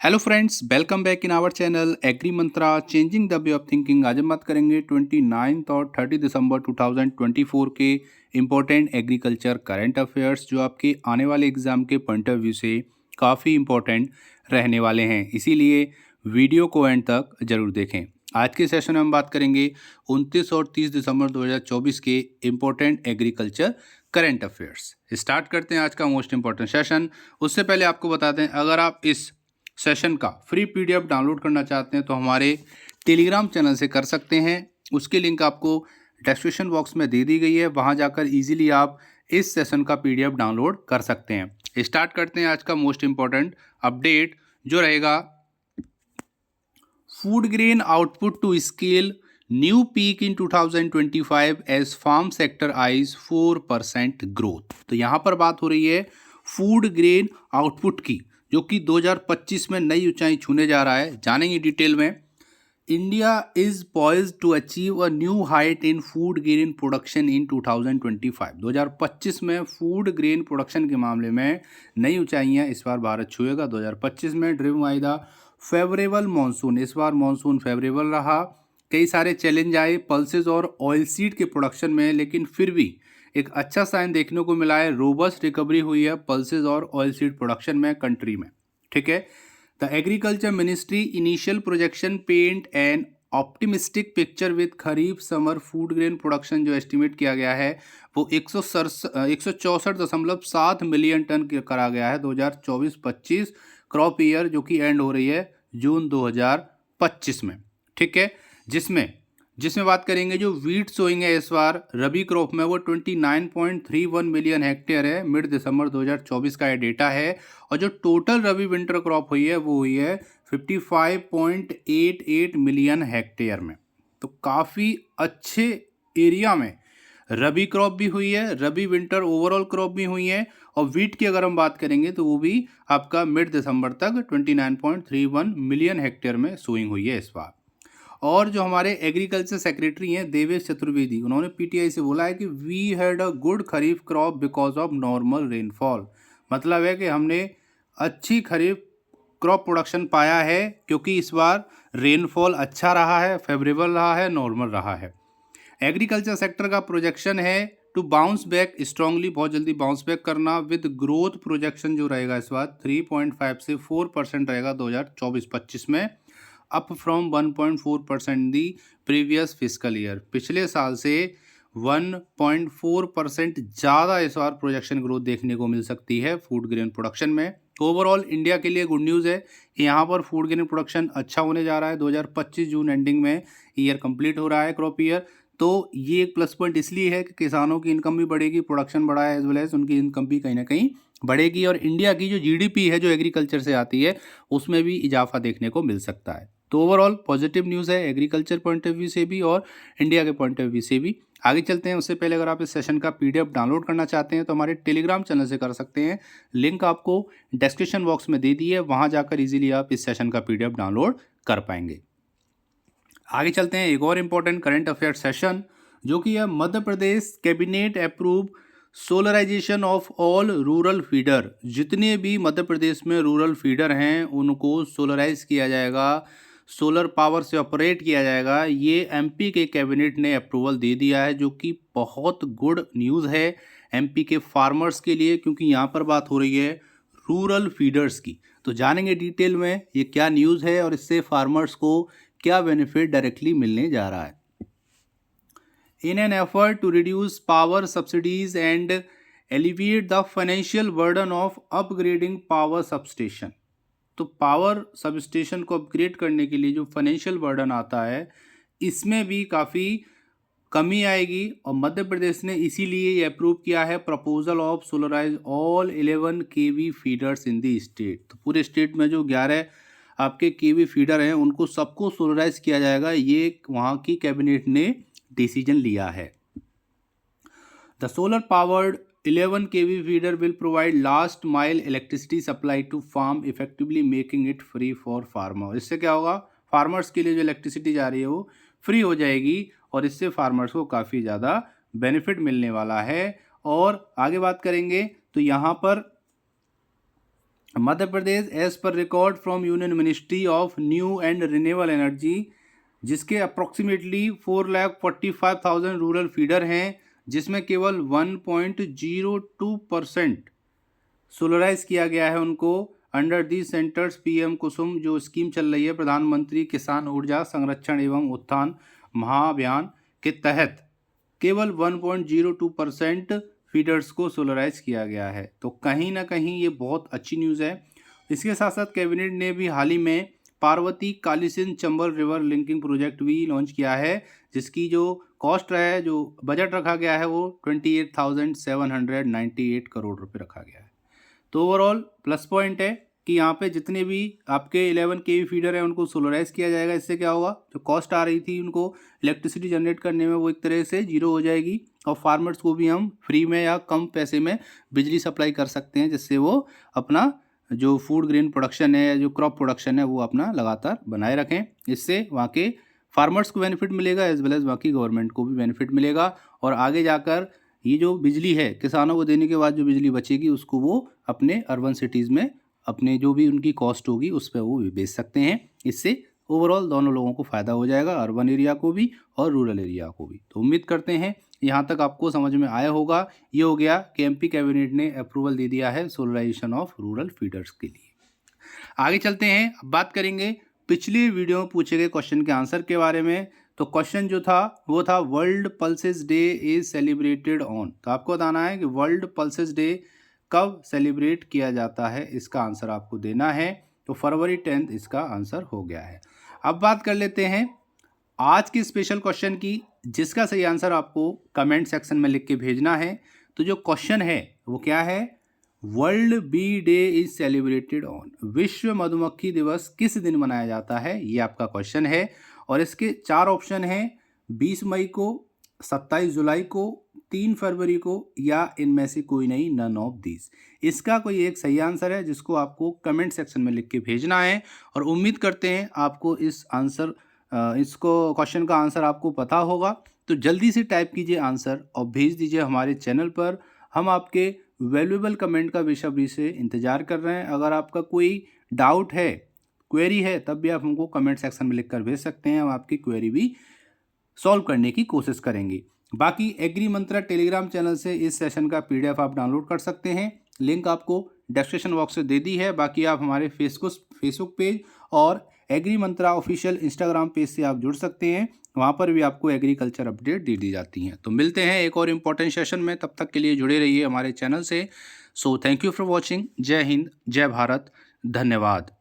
Hello friends, welcome back in our channel Agri Mantra changing the way of thinking. आज हम बात करेंगे 29 और 30 दिसंबर 2024 के इम्पोर्टेंट एग्रीकल्चर करंट अफेयर्स जो आपके आने वाले एग्जाम के पॉइंट ऑफ व्यू से काफ़ी इम्पोर्टेंट रहने वाले हैं। इसीलिए वीडियो को एंड तक जरूर देखें। आज के सेशन में हम बात करेंगे 29 और 30 दिसंबर 2024 के important agriculture current affairs. Start करते हैं आज का मोस्ट इम्पोर्टेंट सेशन। उससे पहले आपको बता दें, अगर आप इस सेशन का फ्री पीडीएफ डाउनलोड करना चाहते हैं तो हमारे टेलीग्राम चैनल से कर सकते हैं। उसकी लिंक आपको डिस्क्रिप्शन बॉक्स में दे दी गई है, वहां जाकर इजीली आप इस सेशन का पीडीएफ डाउनलोड कर सकते हैं। स्टार्ट करते हैं आज का मोस्ट इम्पॉर्टेंट अपडेट जो रहेगा food grain output to scale new peak in 2025 as farm sector eyes 4% growth. तो यहाँ पर बात हो रही है फूड ग्रेन आउटपुट की, जो कि 2025 में नई ऊंचाई छूने जा रहा है। जानेंगे डिटेल में। India is poised to achieve a new height in food grain production in 2025। 2025 में फूड ग्रेन प्रोडक्शन के मामले में नई ऊंचाइयां इस बार भारत छुएगा। 2025 में driven by the favourable monsoon, इस बार मानसून फेवरेबल रहा। कई सारे चैलेंज आए पल्सेस और ऑयल सीड के प्रोडक्शन में, लेकिन फिर भी एक अच्छा साइन देखने को मिला है। रोबस्ट रिकवरी हुई है पल्सेस और ऑयल सीड प्रोडक्शन में कंट्री में। ठीक है। The agriculture ministry initial projection paint and optimistic picture with kharif summer food grain production जो एस्टिमेट किया गया है वो 164.7 मिलियन टन करा गया है 2024-25 क्रॉप ईयर, जो कि एंड हो रही है जून 2025 में। ठीक है। जिसमें जिसमें बात करेंगे जो वीट सोइंग है इस बार रबी क्रॉप में वो 29.31 मिलियन हेक्टेयर है। मिड दिसंबर 2024 का ये डेटा है। और जो टोटल रबी विंटर क्रॉप हुई है वो हुई है 55.88 मिलियन हेक्टेयर में। तो काफ़ी अच्छे एरिया में रबी क्रॉप भी हुई है, रबी विंटर ओवरऑल क्रॉप भी हुई है। और वीट की अगर हम बात करेंगे तो वो भी आपका मिड दिसंबर तक 29.31 मिलियन हेक्टेयर में सोइंग हुई है इस बार। और जो हमारे एग्रीकल्चर सेक्रेटरी हैं देवेश चतुर्वेदी, उन्होंने पीटीआई से बोला है कि we had a good kharif crop because of normal rainfall. मतलब है कि हमने अच्छी खरीफ क्रॉप प्रोडक्शन पाया है क्योंकि इस बार रेनफॉल अच्छा रहा है, फेवरेबल रहा है, नॉर्मल रहा है। एग्रीकल्चर सेक्टर का प्रोजेक्शन है टू बाउंस बैक स्ट्रांगली, बहुत जल्दी बाउंस बैक करना विद ग्रोथ प्रोजेक्शन जो रहेगा इस बार 3.5 से 4% रहेगा 2024-25 में, up from 1.4% the previous physical year. पिछले साल से 1.4% ज़्यादा इस बार प्रोजेक्शन ग्रोथ देखने को मिल सकती है फूड ग्रेन प्रोडक्शन में। ओवरऑल इंडिया के लिए गुड न्यूज़ है कि यहाँ पर फूड ग्रेन प्रोडक्शन अच्छा होने जा रहा है। 2025 जून एंडिंग में ईयर कंप्लीट हो रहा है क्रॉप ईयर। तो ये एक प्लस पॉइंट इसलिए है कि किसानों की इनकम भी बढ़ेगी, प्रोडक्शन बढ़ा है एज वेल एज उनकी इनकम भी कहीं ना कहीं बढ़ेगी। और इंडिया की जो जीडीपी है जो एग्रीकल्चर से आती है उसमें भी इजाफा देखने को मिल सकता है। तो ओवरऑल पॉजिटिव न्यूज़ है एग्रीकल्चर पॉइंट ऑफ व्यू से भी और इंडिया के पॉइंट ऑफ व्यू से भी। आगे चलते हैं। उससे पहले अगर आप इस सेशन का पीडीएफ डाउनलोड करना चाहते हैं तो हमारे टेलीग्राम चैनल से कर सकते हैं। लिंक आपको डिस्क्रिप्शन बॉक्स में दे दी है, वहां जाकर इजीली आप इस सेशन का पीडीएफ डाउनलोड कर पाएंगे। आगे चलते हैं। एक और इम्पोर्टेंट करंट अफेयर सेशन जो कि है Madhya Pradesh cabinet approve solarisation of all rural feeder. जितने भी मध्य प्रदेश में रूरल फीडर हैं उनको सोलराइज किया जाएगा, सोलर पावर से ऑपरेट किया जाएगा। ये एमपी के कैबिनेट ने अप्रूवल दे दिया है, जो कि बहुत गुड न्यूज़ है एमपी के फार्मर्स के लिए, क्योंकि यहाँ पर बात हो रही है रूरल फीडर्स की। तो जानेंगे डिटेल में ये क्या न्यूज़ है और इससे फार्मर्स को क्या बेनिफिट डायरेक्टली मिलने जा रहा है। In an effort to reduce power subsidies and alleviate the financial burden of upgrading power substation, तो पावर सबस्टेशन को अपग्रेड करने के लिए जो फाइनेंशियल बर्डन आता है इसमें भी काफ़ी कमी आएगी। और मध्य प्रदेश ने इसीलिए ये अप्रूव किया है proposal of solarise all 11 KV feeders in the state. तो पूरे स्टेट में जो 11 आपके केवी फीडर हैं उनको सबको सोलराइज किया जाएगा, ये वहाँ की कैबिनेट ने डिसीजन लिया है। The solar powered 11 kV feeder will provide last mile electricity supply to farm effectively making it free for farmer। इससे क्या होगा, फार्मर्स के लिए जो इलेक्ट्रिसिटी जा रही है वो फ्री हो जाएगी और इससे फार्मर्स को काफ़ी ज़्यादा बेनिफिट मिलने वाला है। और आगे बात करेंगे तो यहाँ पर Madhya Pradesh as per record from union ministry of new and renewable energy, जिसके अप्रॉक्सीमेटली 4,45,000 रूरल फीडर हैं, जिसमें केवल 1.02% सोलराइज किया गया है उनको under the centre's PM Kusum जो स्कीम चल रही है प्रधानमंत्री किसान ऊर्जा संरक्षण एवं उत्थान महाअभियान के तहत केवल 1.02% फीडर्स को सोलराइज किया गया है। तो कहीं ना कहीं ये बहुत अच्छी न्यूज़ है। इसके साथ साथ कैबिनेट ने भी हाल ही में Parvati Kalisindh Chambal river linking project भी लॉन्च किया है, जिसकी जो कॉस्ट है, जो बजट रखा गया है, वो 28,798 करोड़ रुपए रखा गया है। तो ओवरऑल प्लस पॉइंट है कि यहाँ पे जितने भी आपके 11 केवी फीडर हैं उनको सोलराइज किया जाएगा। इससे क्या होगा, जो कॉस्ट आ रही थी उनको इलेक्ट्रिसिटी जनरेट करने में वो एक तरह से जीरो हो जाएगी, और फार्मर्स को भी हम फ्री में या कम पैसे में बिजली सप्लाई कर सकते हैं, जिससे वो अपना जो फूड ग्रेन प्रोडक्शन है या जो क्रॉप प्रोडक्शन है वो अपना लगातार बनाए रखें। इससे वहाँ के फार्मर्स को बेनिफिट मिलेगा एज वेल एज बाकी गवर्नमेंट को भी बेनिफिट मिलेगा, और आगे जाकर ये जो बिजली है किसानों को देने के बाद जो बिजली बचेगी उसको वो अपने अर्बन सिटीज़ में अपने जो भी उनकी कॉस्ट होगी उस पर वो भी बेच सकते हैं। इससे ओवरऑल दोनों लोगों को फ़ायदा हो जाएगा, अर्बन एरिया को भी और रूरल एरिया को भी। तो उम्मीद करते हैं यहाँ तक आपको समझ में आया होगा। ये हो गया कि एमपी कैबिनेट ने अप्रूवल दे दिया है सोलराइजेशन ऑफ रूरल फीडर्स के लिए। आगे चलते हैं, अब बात करेंगे पिछली वीडियो में पूछे गए क्वेश्चन के आंसर के बारे में। तो क्वेश्चन जो था वो था world pulses day is celebrated on. तो आपको बताना है कि वर्ल्ड पल्सेस डे कब सेलिब्रेट किया जाता है, इसका आंसर आपको देना है। तो फरवरी 10 इसका आंसर हो गया है। अब बात कर लेते हैं आज के स्पेशल क्वेश्चन की, जिसका सही आंसर आपको कमेंट सेक्शन में लिख के भेजना है। तो जो क्वेश्चन है वो क्या है, world bee day is celebrated on, विश्व मधुमक्खी दिवस किस दिन मनाया जाता है, ये आपका क्वेश्चन है। और इसके 4 ऑप्शन हैं, 20 मई को, 27 जुलाई को, 3 फरवरी को, या इनमें से कोई नहीं, नन ऑफ दीज। इसका कोई एक सही आंसर है जिसको आपको कमेंट सेक्शन में लिख के भेजना है। और उम्मीद करते हैं आपको इसको क्वेश्चन का आंसर आपको पता होगा। तो जल्दी से टाइप कीजिए आंसर और भेज दीजिए हमारे चैनल पर। हम आपके वैल्यूएबल कमेंट का बेसब्री से इंतज़ार कर रहे हैं। अगर आपका कोई डाउट है, क्वेरी है, तब भी आप हमको कमेंट सेक्शन में लिख कर भेज सकते हैं। हम आपकी क्वेरी भी सॉल्व करने की कोशिश करेंगे। बाकी एग्री मंत्रा टेलीग्राम चैनल से इस सेशन का PDF आप डाउनलोड कर सकते हैं, लिंक आपको डिस्क्रिप्शन बॉक्स से दे दी है। बाकी आप हमारे फेसबुक पेज और एग्री मंत्रा ऑफिशियल इंस्टाग्राम पेज से आप जुड़ सकते हैं, वहाँ पर भी आपको एग्रीकल्चर अपडेट दे दी जाती हैं। तो मिलते हैं एक और इम्पोर्टेंट सेशन में, तब तक के लिए जुड़े रहिए हमारे चैनल से। So thank you for watching. जय हिंद, जय भारत, धन्यवाद।